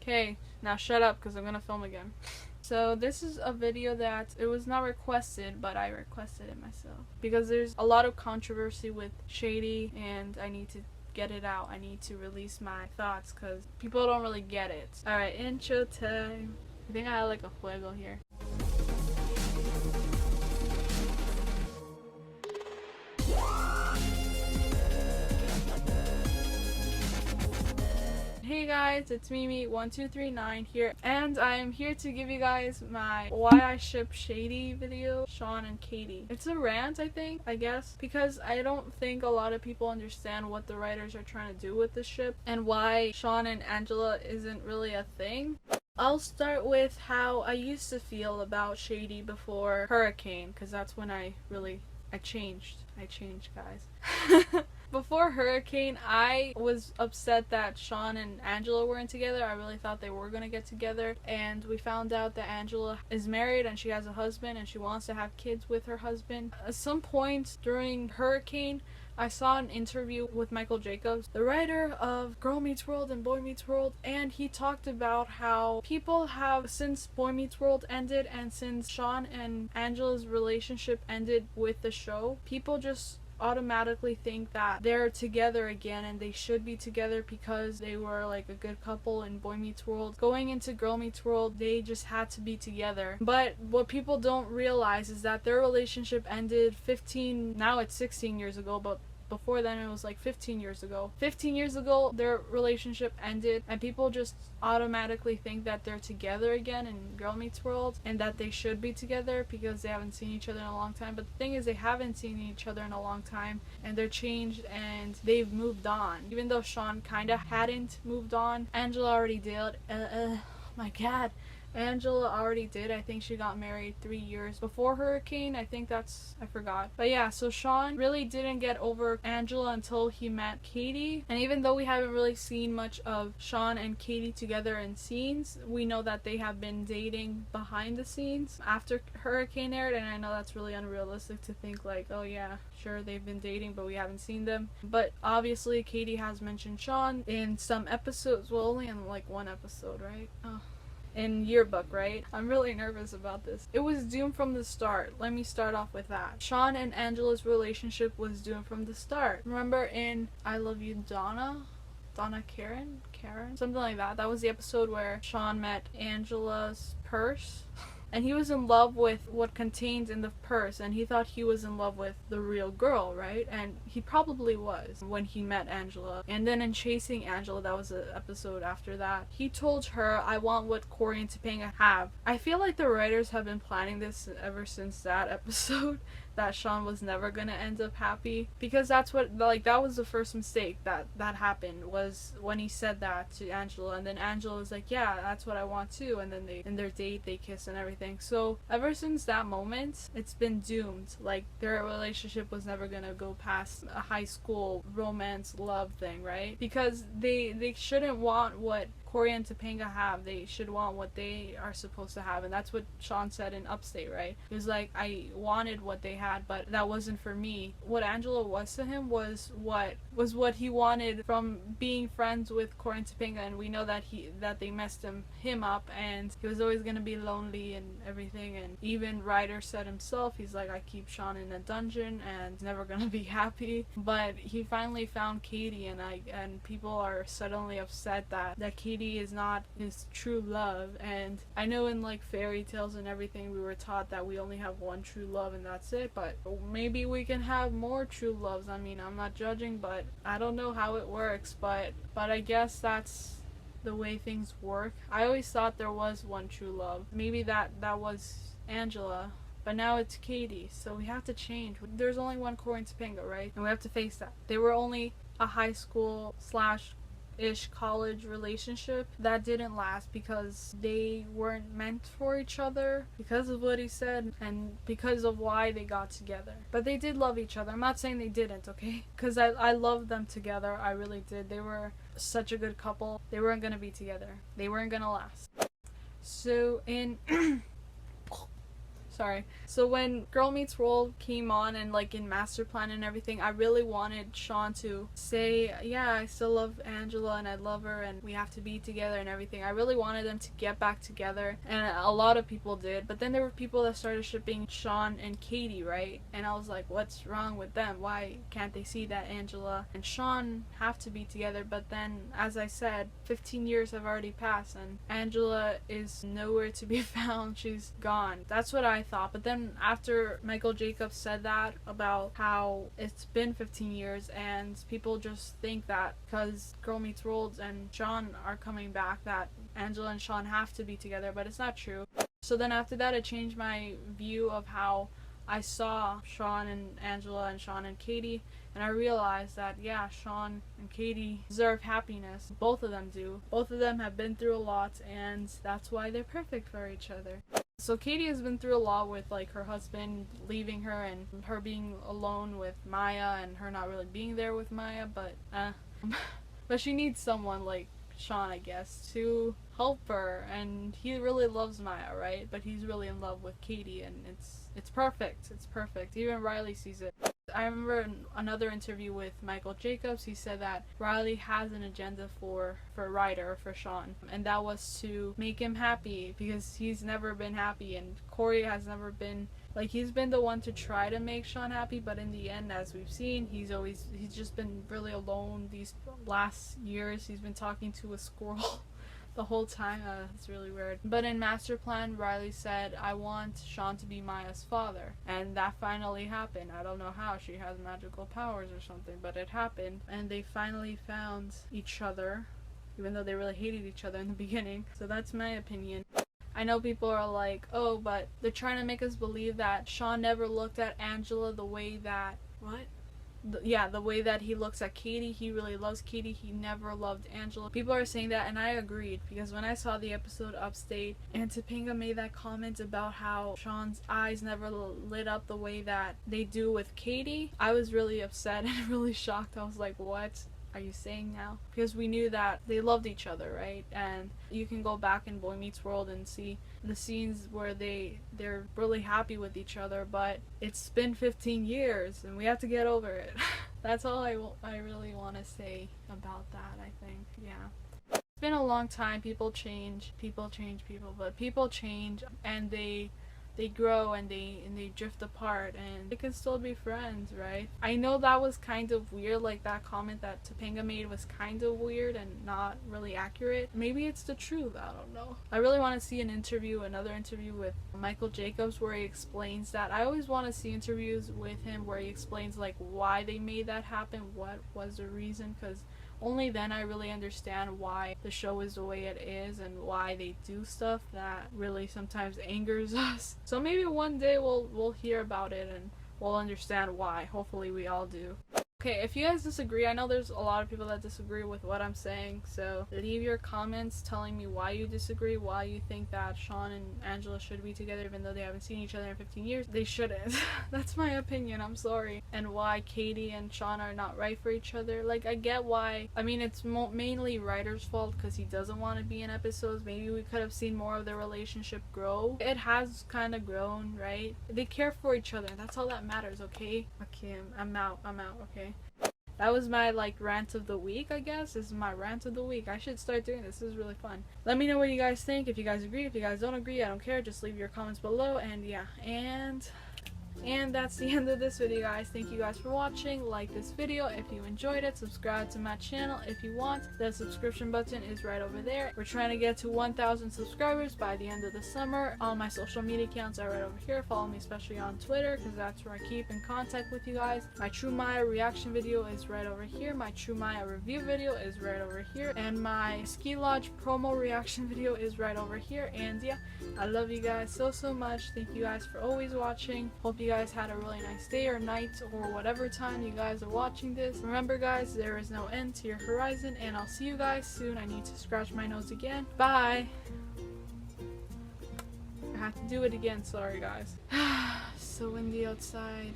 Okay, now shut up because I'm gonna film again. So this is a video that it was not requested, but I requested it myself because there's a lot of controversy with Shaty and I need to get it out. I need to release my thoughts because people don't really get it. Alright, intro time. I think I have like a fuego here. Hey guys, it's Mimi1239 here, and I'm here to give you guys my why I ship Shaty video, Sean and Katie. It's a rant, I guess, because I don't think a lot of people understand what the writers are trying to do with the ship and why Sean and Angela isn't really a thing. I'll start with how I used to feel about Shaty before Hurricane, because that's when I changed. I changed, guys. Before Hurricane, I was upset that Sean and Angela weren't together. I really thought they were gonna get together, and we found out that Angela is married and she has a husband and she wants to have kids with her husband. At some point during Hurricane, I saw an interview with Michael Jacobs, the writer of Girl Meets World and Boy Meets World, and he talked about how people have, since Boy Meets World ended and since Sean and Angela's relationship ended with the show, people just automatically think that they're together again and they should be together because they were like a good couple in Boy Meets World. Going into Girl Meets World, they just had to be together. But what people don't realize is that their relationship ended 15, now it's 16 years ago, but before then it was like 15 years ago. 15 years ago their relationship ended and people just automatically think that they're together again in Girl Meets World and that they should be together because they haven't seen each other in a long time. But the thing is, they haven't seen each other in a long time and they're changed and they've moved on. Even though Sean kinda hadn't moved on, Angela already did. My god. Angela already did. I think she got married 3 years before Hurricane. I forgot. But yeah, so Sean really didn't get over Angela until he met Katie. And even though we haven't really seen much of Sean and Katie together in scenes, we know that they have been dating behind the scenes after Hurricane aired. And I know that's really unrealistic to think like, oh yeah, sure, they've been dating, but we haven't seen them. But obviously Katie has mentioned Sean in some episodes. Well, only in like one episode, right? Oh. In Yearbook, right? I'm really nervous about this. It was doomed from the start. Let me start off with that. Sean and Angela's relationship was doomed from the start. Remember in I Love You, Donna? Karen? Something like that. That was the episode where Sean met Angela's purse. And he was in love with what contained in the purse, and he thought he was in love with the real girl, right? And he probably was when he met Angela. And then in Chasing Angela, that was an episode after that, he told her, I want what Corey and Topanga have. I feel like the writers have been planning this ever since that episode, that Sean was never gonna end up happy, because that's what, like, that was the first mistake that happened, was when he said that to Angela, and then Angela was like, yeah, that's what I want too, and then in their date they kiss and everything. So ever since that moment, it's been doomed. Like, their relationship was never gonna go past a high school romance love thing, right? Because they shouldn't want what Corey and Topanga have. They should want what they are supposed to have, and that's what Sean said in Upstate, right? He was like, I wanted what they had, but that wasn't for me. What Angela was to him was what he wanted from being friends with Corey and Topanga, and we know that they messed him up, and he was always gonna be lonely and everything. And even Ryder said himself, he's like, I keep Sean in a dungeon and he's never gonna be happy. But he finally found Katie, and people are suddenly upset that Katie is not his true love. And I know in like fairy tales and everything we were taught that we only have one true love and that's it, but maybe we can have more true loves. I mean, I'm not judging, but I don't know how it works, but I guess that's the way things work. I always thought there was one true love. Maybe that was Angela, but now it's Katie, so we have to change. There's only one Corey and Topanga, right? And we have to face that. They were only a high school / college relationship that didn't last because they weren't meant for each other, because of what he said and because of why they got together. But they did love each other. I'm not saying they didn't, okay? Because I loved them together. I really did. They were such a good couple. They weren't gonna be together. They weren't gonna last. So in Sorry. So when Girl Meets World came on and like in Master Plan and everything, I really wanted Shawn to say, yeah, I still love Angela and I love her and we have to be together and everything. I really wanted them to get back together, and a lot of people did. But then there were people that started shipping Shawn and Katie, right? And I was like, what's wrong with them? Why can't they see that Angela and Shawn have to be together? But then, as I said, 15 years have already passed and Angela is nowhere to be found. She's gone. That's what I thought. But then after Michael Jacobs said that about how it's been 15 years and people just think that because Girl Meets World and Shawn are coming back that Angela and Shawn have to be together, but it's not true. So then after that, it changed my view of how I saw Shawn and Angela and Shawn and Katie, and I realized that yeah, Shawn and Katie deserve happiness. Both of them do. Both of them have been through a lot, and that's why they're perfect for each other. So Katie has been through a lot with like her husband leaving her and her being alone with Maya and her not really being there with Maya, but but she needs someone like Shawn, I guess, to help her, and he really loves Maya, right? But he's really in love with Katie, and it's perfect. It's perfect. Even Riley sees it. I remember in another interview with Michael Jacobs, he said that Riley has an agenda for Ryder, for Shawn, and that was to make him happy because he's never been happy, and Corey has never been, like, he's been the one to try to make Shawn happy, but in the end, as we've seen, he's just been really alone these last years. He's been talking to a squirrel the whole time. It's really weird. But in Master Plan, Riley said, I want Shawn to be Maya's father. And that finally happened. I don't know how. She has magical powers or something, but it happened. And they finally found each other, even though they really hated each other in the beginning. So that's my opinion. I know people are like, oh, but they're trying to make us believe that Shawn never looked at Angela the way that... What? The way that he looks at Katie. He really loves Katie. He never loved Angela. People are saying that, and I agreed, because when I saw the episode Upstate and Topanga made that comment about how Shawn's eyes never lit up the way that they do with Katie, I was really upset and really shocked. I was like, what are you saying now? Because we knew that they loved each other, right? And you can go back in Boy Meets World and see the scenes where they're really happy with each other, but it's been 15 years and we have to get over it. That's all I really want to say about that, I think. Yeah. It's been a long time. People change, but people change and they grow and they drift apart and they can still be friends, right? I know that was kind of weird, like that comment that Topanga made was kind of weird and not really accurate. Maybe it's the truth, I don't know. I really want to see another interview with Michael Jacobs where he explains that. I always want to see interviews with him where he explains like why they made that happen, what was the reason, because only then I really understand why the show is the way it is and why they do stuff that really sometimes angers us. So maybe one day we'll hear about it and we'll understand why. Hopefully we all do. Okay, if you guys disagree, I know there's a lot of people that disagree with what I'm saying, so leave your comments telling me why you disagree, why you think that Shawn and Angela should be together even though they haven't seen each other in 15 years. They shouldn't. That's my opinion, I'm sorry. And why Katie and Shawn are not right for each other. Like, I get why. I mean, it's mainly Ryder's fault because he doesn't want to be in episodes. Maybe we could have seen more of their relationship grow. It has kind of grown, right? They care for each other, and that's all that matters, okay? Okay, I'm out, okay? That was my rant of the week, I guess. This is my rant of the week. I should start doing this. This is really fun. Let me know what you guys think. If you guys agree, if you guys don't agree, I don't care. Just leave your comments below. And yeah, and that's the end of this video, guys. Thank you guys for watching. Like this video if you enjoyed it. Subscribe to my channel if you want. The subscription button is right over there. We're trying to get to 1,000 subscribers by the end of the summer. All my social media accounts are right over here. Follow me especially on Twitter because that's where I keep in contact with you guys. My True Maya reaction video is right over here. My True Maya review video is right over here. And my Ski Lodge promo reaction video is right over here. And yeah, I love you guys so much. Thank you guys for always watching. Hope you guys had a really nice day or night or whatever time you guys are watching this. Remember guys, there is no end to your horizon, and I'll see you guys soon. I need to scratch my nose again. Bye. I have to do it again, sorry guys. So windy outside.